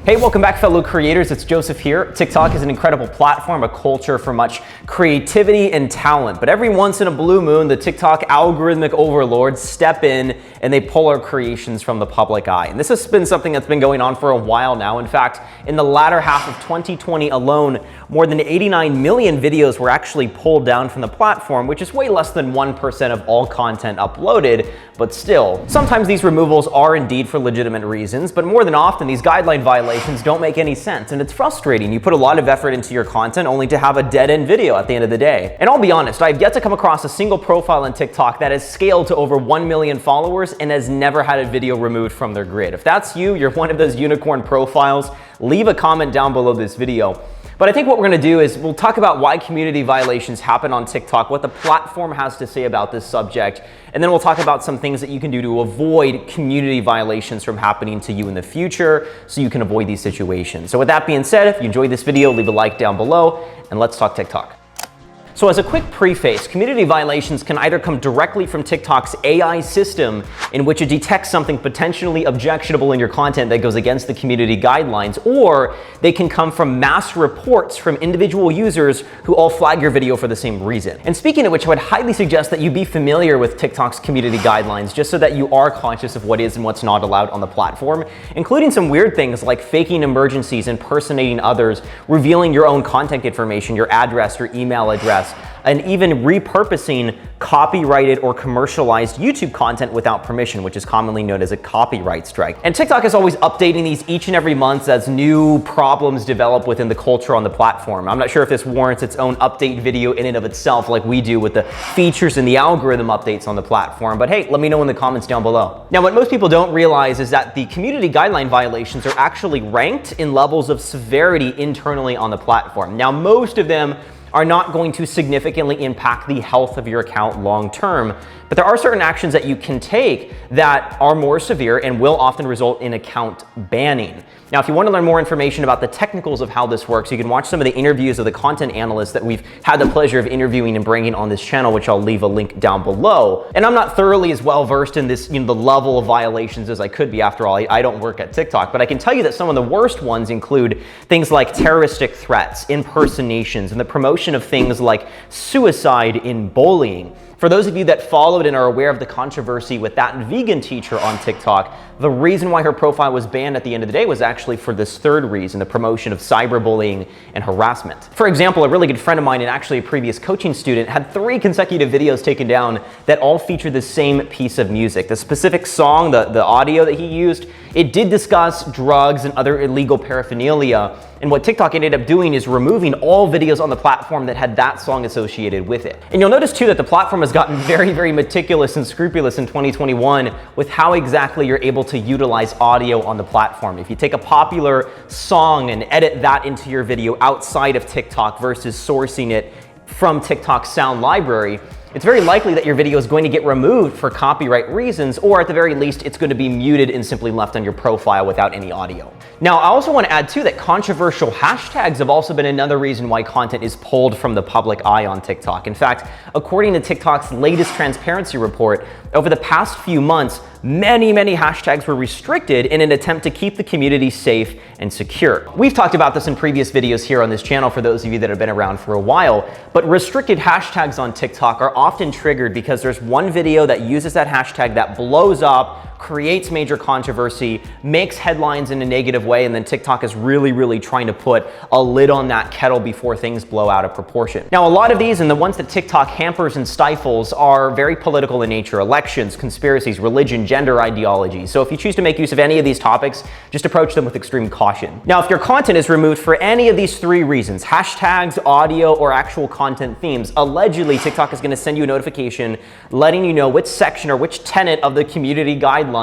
Hey, welcome back, fellow creators. It's Joseph here. TikTok is an incredible platform, a culture for much creativity and talent. But every once in a blue moon, the TikTok algorithmic overlords step in and they pull our creations from the public eye. And this has been something that's been going on for a while now. In fact, in the latter half of 2020 alone, more than 89 million videos were actually pulled down from the platform, which is way less than 1% of all content uploaded. But still, sometimes these removals are indeed for legitimate reasons, but more than often, these guideline violations don't make any sense, and it's frustrating. You put a lot of effort into your content only to have a dead-end video at the end of the day. And I'll be honest, I've yet to come across a single profile on TikTok that has scaled to over 1 million followers and has never had a video removed from their grid. If that's you, you're one of those unicorn profiles, leave a comment down below this video. But I think what we're going to do is we'll talk about why community violations happen on TikTok, what the platform has to say about this subject, and then we'll talk about some things that you can do to avoid community violations from happening to you in the future so you can avoid these situations. So with that being said, if you enjoyed this video, leave a like down below and let's talk TikTok. So as a quick preface, community violations can either come directly from TikTok's AI system in which it detects something potentially objectionable in your content that goes against the community guidelines, or they can come from mass reports from individual users who all flag your video for the same reason. And speaking of which, I would highly suggest that you be familiar with TikTok's community guidelines just so that you are conscious of what is and what's not allowed on the platform, including some weird things like faking emergencies, impersonating others, revealing your own contact information, your address, your email address, and even repurposing copyrighted or commercialized YouTube content without permission, which is commonly known as a copyright strike. And TikTok is always updating these each and every month as new problems develop within the culture on the platform. I'm not sure if this warrants its own update video in and of itself like we do with the features and the algorithm updates on the platform, but hey, let me know in the comments down below. Now, what most people don't realize is that the community guideline violations are actually ranked in levels of severity internally on the platform. Now, most of them are not going to significantly impact the health of your account long term, but there are certain actions that you can take that are more severe and will often result in account banning. Now, if you want to learn more information about the technicals of how this works, you can watch some of the interviews of the content analysts that we've had the pleasure of interviewing and bringing on this channel, which I'll leave a link down below. And I'm not thoroughly as well versed in this, the level of violations as I could be. After all, I don't work at TikTok, but I can tell you that some of the worst ones include things like terroristic threats, impersonations, and the promotion of things like suicide in bullying. For those of you that followed and are aware of the controversy with that vegan teacher on TikTok, the reason why her profile was banned at the end of the day was actually for this third reason, the promotion of cyberbullying and harassment. For example, a really good friend of mine and actually a previous coaching student had 3 consecutive videos taken down that all featured the same piece of music. The specific song, the audio that he used, it did discuss drugs and other illegal paraphernalia. And what TikTok ended up doing is removing all videos on the platform that had that song associated with it. And you'll notice too that the platform has gotten very, very meticulous and scrupulous in 2021 with how exactly you're able to utilize audio on the platform. If you take a popular song and edit that into your video outside of TikTok versus sourcing it from TikTok's sound library, it's very likely that your video is going to get removed for copyright reasons, or at the very least, it's going to be muted and simply left on your profile without any audio. Now, I also want to add too that controversial hashtags have also been another reason why content is pulled from the public eye on TikTok. In fact, according to TikTok's latest transparency report, over the past few months, many hashtags were restricted in an attempt to keep the community safe and secure. We've talked about this in previous videos here on this channel for those of you that have been around for a while, but restricted hashtags on TikTok are often triggered because there's one video that uses that hashtag that blows up, creates major controversy, makes headlines in a negative way, and then TikTok is really trying to put a lid on that kettle before things blow out of proportion. Now, a lot of these, and the ones that TikTok hampers and stifles, are very political in nature: elections, conspiracies, religion, gender ideology. So if you choose to make use of any of these topics, just approach them with extreme caution. Now, if your content is removed for any of these 3 reasons, hashtags, audio, or actual content themes, allegedly TikTok is going to send you a notification letting you know which section or which tenet of the community guidelines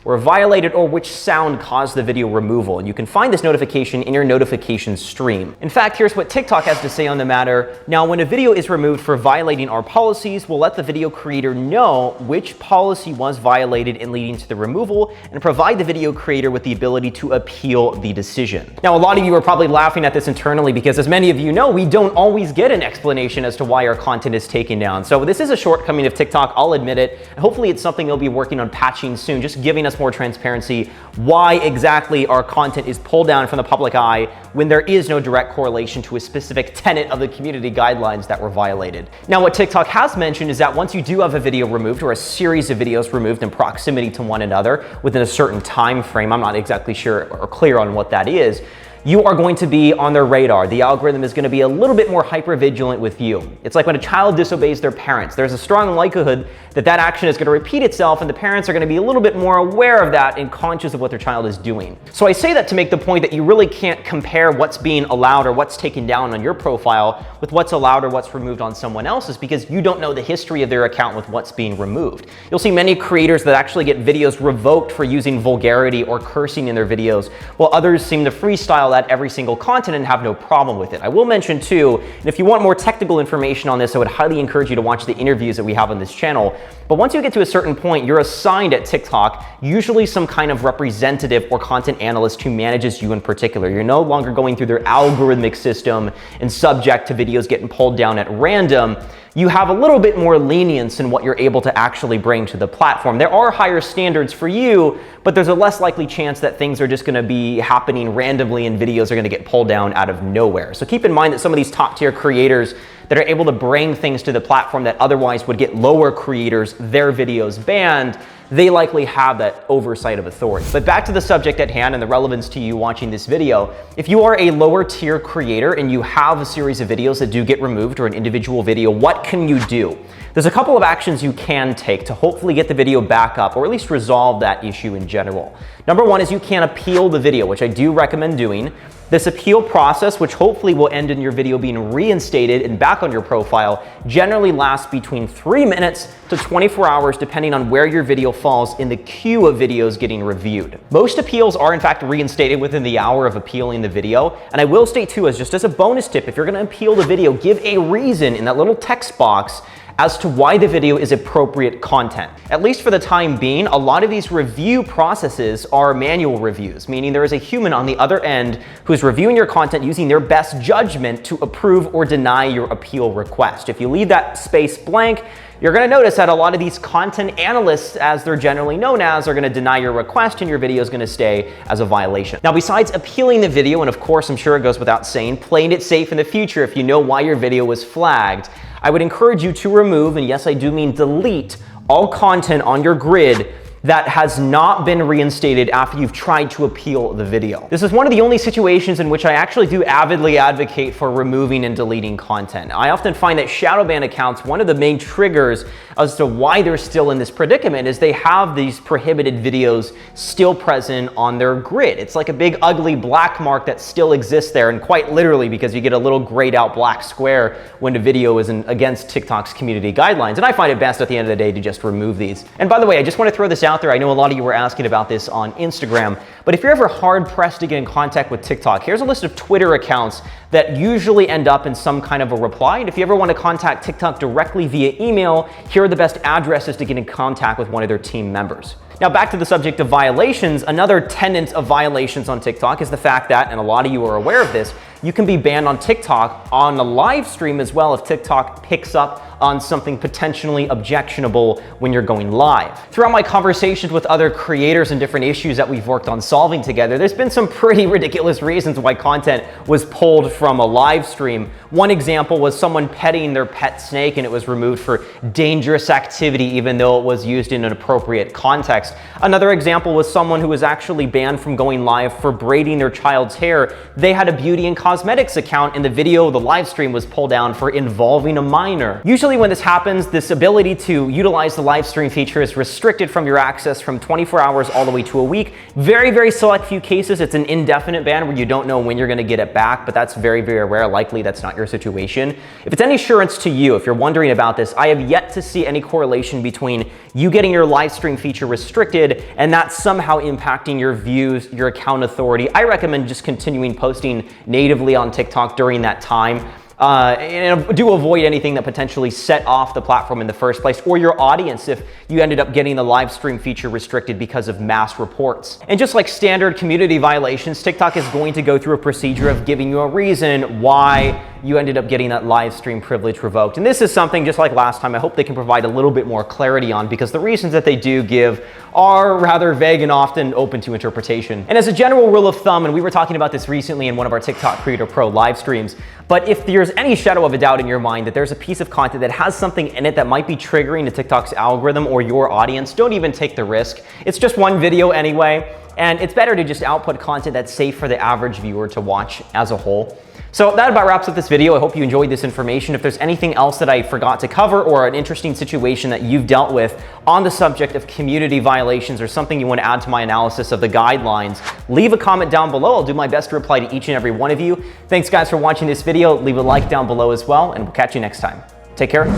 were violated or which sound caused the video removal. And you can find this notification in your notification stream. In fact, here's what TikTok has to say on the matter. Now, when a video is removed for violating our policies, we'll let the video creator know which policy was violated and leading to the removal, and provide the video creator with the ability to appeal the decision. Now, a lot of you are probably laughing at this internally because, as many of you know, we don't always get an explanation as to why our content is taken down. So this is a shortcoming of TikTok, I'll admit it. Hopefully it's something they'll be working on patching soon. soon, just giving us more transparency why exactly our content is pulled down from the public eye when there is no direct correlation to a specific tenet of the community guidelines that were violated. Now, what TikTok has mentioned is that once you do have a video removed or a series of videos removed in proximity to one another within a certain time frame, I'm not exactly sure or clear on what that is, you are going to be on their radar. The algorithm is going to be a little bit more hyper-vigilant with you. It's like when a child disobeys their parents. There's a strong likelihood that that action is going to repeat itself, and the parents are going to be a little bit more aware of that and conscious of what their child is doing. So I say that to make the point that you really can't compare what's being allowed or what's taken down on your profile with what's allowed or what's removed on someone else's, because you don't know the history of their account with what's being removed. You'll see many creators that actually get videos revoked for using vulgarity or cursing in their videos, while others seem to freestyle at every single content and have no problem with it. I will mention too, and if you want more technical information on this, I would highly encourage you to watch the interviews that we have on this channel. But once you get to a certain point, you're assigned at TikTok usually some kind of representative or content analyst who manages you in particular. You're no longer going through their algorithmic system and subject to videos getting pulled down at random. You have a little bit more lenience in what you're able to actually bring to the platform. There are higher standards for you, but there's a less likely chance that things are just going to be happening randomly and videos are going to get pulled down out of nowhere. So keep in mind that some of these top tier creators that are able to bring things to the platform that otherwise would get lower creators their videos banned, they likely have that oversight of authority. But back to the subject at hand and the relevance to you watching this video. If you are a lower tier creator and you have a series of videos that do get removed or an individual video, what can you do? There's a couple of actions you can take to hopefully get the video back up or at least resolve that issue in general. Number one is you can appeal the video, which I do recommend doing. This appeal process, which hopefully will end in your video being reinstated and back on your profile, generally lasts between 3 minutes to 24 hours depending on where your video falls in the queue of videos getting reviewed. Most appeals are in fact reinstated within the hour of appealing the video. And I will state too, just as a bonus tip, if you're going to appeal the video, give a reason in that little text box as to why the video is appropriate content. At least for the time being, a lot of these review processes are manual reviews, meaning there is a human on the other end who's reviewing your content using their best judgment to approve or deny your appeal request. If you leave that space blank, you're going to notice that a lot of these content analysts, as they're generally known as, are going to deny your request and your video is going to stay as a violation. Now, besides appealing the video, and of course, I'm sure it goes without saying, playing it safe in the future if you know why your video was flagged, I would encourage you to remove, and yes, I do mean delete, all content on your grid that has not been reinstated after you've tried to appeal the video. This is one of the only situations in which I actually do avidly advocate for removing and deleting content. I often find that shadow ban accounts, one of the main triggers as to why they're still in this predicament is they have these prohibited videos still present on their grid. It's like a big ugly black mark that still exists there, and quite literally, because you get a little grayed out black square when the video is against TikTok's community guidelines. And I find it best at the end of the day to just remove these. And by the way, I just want to throw this out there. I know a lot of you were asking about this on Instagram, but if you're ever hard pressed to get in contact with TikTok, here's a list of Twitter accounts that usually end up in some kind of a reply. And if you ever want to contact TikTok directly via email, here are the best addresses to get in contact with one of their team members. Now, back to the subject of violations. Another tenet of violations on TikTok is the fact that, and a lot of you are aware of this, you can be banned on TikTok on a live stream as well if TikTok picks up on something potentially objectionable when you're going live. Throughout my conversations with other creators and different issues that we've worked on solving together, there's been some pretty ridiculous reasons why content was pulled from a live stream. One example was someone petting their pet snake and it was removed for dangerous activity even though it was used in an appropriate context. Another example was someone who was actually banned from going live for braiding their child's hair. They had a beauty and cosmetics account and the video, the live stream, was pulled down for involving a minor. Usually when this happens, this ability to utilize the live stream feature is restricted from your access from 24 hours all the way to a week. Very, very select few cases, it's an indefinite ban where you don't know when you're going to get it back, but that's very, very rare. Likely that's not your situation. If it's any assurance to you, if you're wondering about this, I have yet to see any correlation between you getting your live stream feature restricted and that somehow impacting your views, your account authority. I recommend just continuing posting natively on TikTok during that time. And do avoid anything that potentially set off the platform in the first place, or your audience if you ended up getting the live stream feature restricted because of mass reports. And just like standard community violations, TikTok is going to go through a procedure of giving you a reason why you ended up getting that live stream privilege revoked. And this is something, just like last time, I hope they can provide a little bit more clarity on, because the reasons that they do give are rather vague and often open to interpretation. And as a general rule of thumb, and we were talking about this recently in one of our TikTok Creator Pro live streams, but if there's any shadow of a doubt in your mind that there's a piece of content that has something in it that might be triggering to TikTok's algorithm or your audience, don't even take the risk. It's just one video anyway, and it's better to just output content that's safe for the average viewer to watch as a whole. So that about wraps up this video. I hope you enjoyed this information. If there's anything else that I forgot to cover, or an interesting situation that you've dealt with on the subject of community violations, or something you want to add to my analysis of the guidelines, leave a comment down below. I'll do my best to reply to each and every one of you. Thanks guys for watching this video. Leave a like down below as well, and we'll catch you next time. Take care.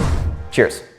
Cheers.